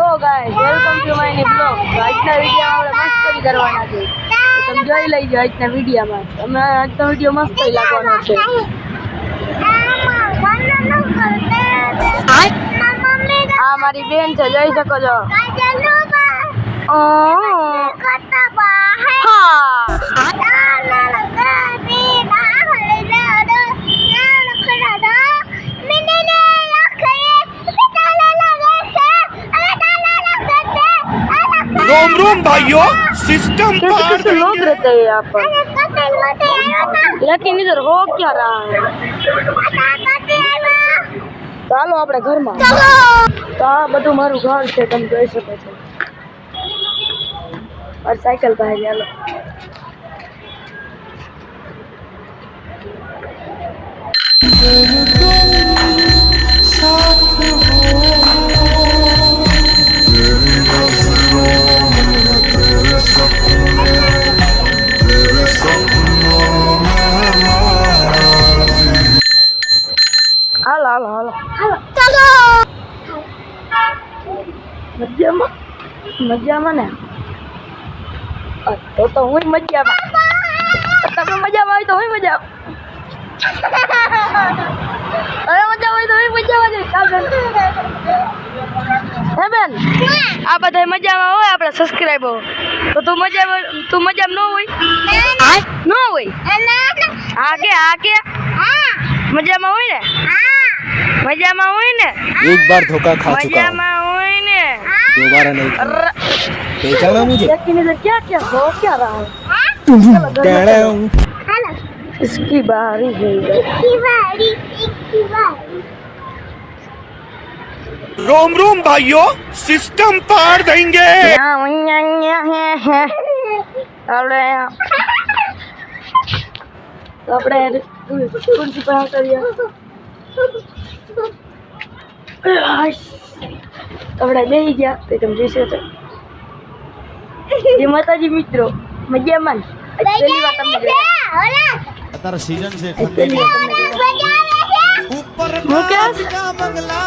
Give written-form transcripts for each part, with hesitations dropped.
Hello guys, welcome to my new blog. આજના વિડિયોમાં આપણે મસ્તી કરવાના છે, તમે જોઈ લેજો આજના વિડિયોમાં। તમે આજનો વિડિયો મસ્ત લાગવાનો છે। આ મારી બેન છે, જોઈ શકો છો। रोम रोम भाइयों, सिस्टम पार कैसे लोग रहते हैं यहाँ पर, लेकिन इधर हो क्या रहा है। ચાલો આપણે ઘરમાં તો આ બધું મારું ઘર છે, તમે જોઈ શકો છો। और साइकिल पर ચાલો હાલો હાલો હાલો ચાલો મજામાં મજામાં ને તો હું મજામાં, તમે મજામાં હોય તો હું મજામાં, અરે મજા હોય તો હું મજામાં હે બેન। આ બધા મજામાં હોય આપણા સબસ્ક્રાઇબર, તો તું મજામાં ન હોય ન હોય આ કે મજામાં હોય ને, મજામાં હોય ને। एक बार धोखा खा चुका हूँ, मजामा હોય ને, दोबारा नहीं खाऊंगा। पहचाना मुझे? लेकिन इधर क्या क्या हो क्या रहा है। टेढ़ा हूँ। इसकी बारी है, रोम रोम भाइयों, सिस्टम पार देंगे। આપણે કુર્સી પર કરીએ, આપણે બેસી ગયા તો તમે જોઈ શકો છો। જે માતાજી મિત્રો મજામાં પહેલી વાર તમને तारा सीजन से પહેલી વાર તમને ऊपर હું क्या बंगला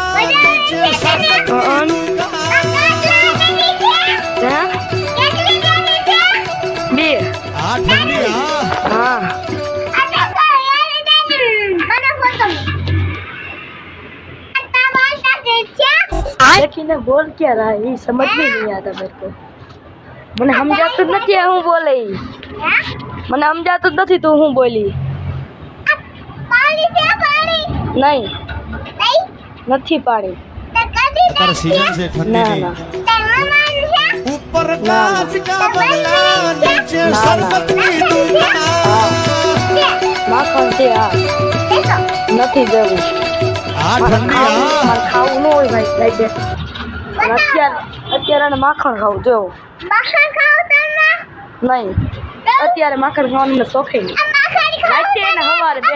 બે हाँ लेकिन बोल क्या रहा है ये समझ में नहीं आता मेरे को। મને સમજાતું નથી હું બોલે, મને સમજાતું નથી તું હું બોલી। નહીં નથી પાડી, तारा सीजन से ના ના ऊपर कांच का बंगला नीचे शरबत की दुकान। માખણ છે આ નથી જવું, आ ठंडी મારે ખાવું ન હોય ભાઈ લાઈ દે। અત્યારે માખણ ખાવું જો નહીં, અત્યારે માખણ ખાવાનું શોખીન લાગશે ને સવારે બે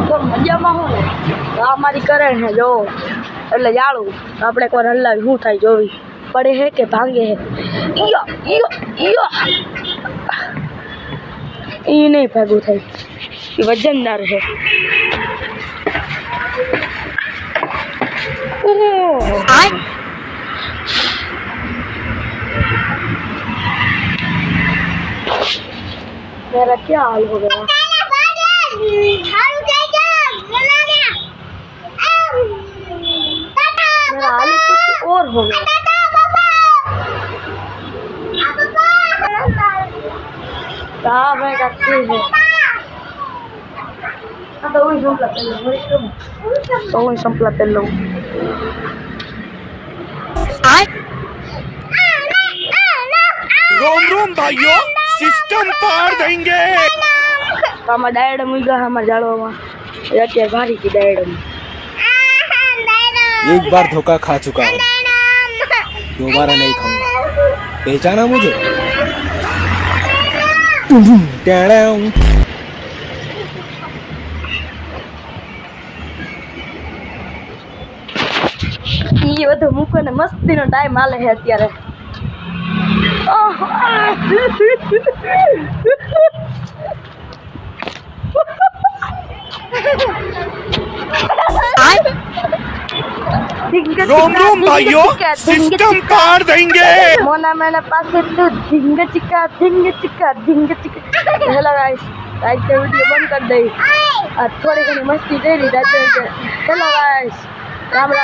તો મજામાં હું ને આ મારી કરણ હે જો, એટલે જાળું આપણે એક વાર હલાવી શું થાય જોવી પડે હે કે ભાંગે હે। એ નહીં ભાગું થાય, એ વજનદાર છે। मेरा क्या हाल हो गया, मेरा हाल कुछ और हो गया। हाँ मैं करती हूँ, तो वही संपला पेल लो। रोम रोम भाइयों, सिस्टम पार देंगे। हमारा डायड मुझे हमारे जाड़वा में અત્યારે ભારી की डायड में एक बार धोखा खा चुका हूँ, दोबारा नहीं खाऊंगा। पहचाना मुझे? टेढ़ा हूँ। ये બધું મૂકો ને મસ્તીનો ટાઈમ હાલે છે અત્યારે। रोम रोम भाइयों, सिस्टम पार देंगे। मोना मैंने पासे तो धिंग चिका हेलो गाइस राइट पे वीडियो बंद कर दई थोड़ी घनी मस्ती दे रही हेलो गाइस राम राम।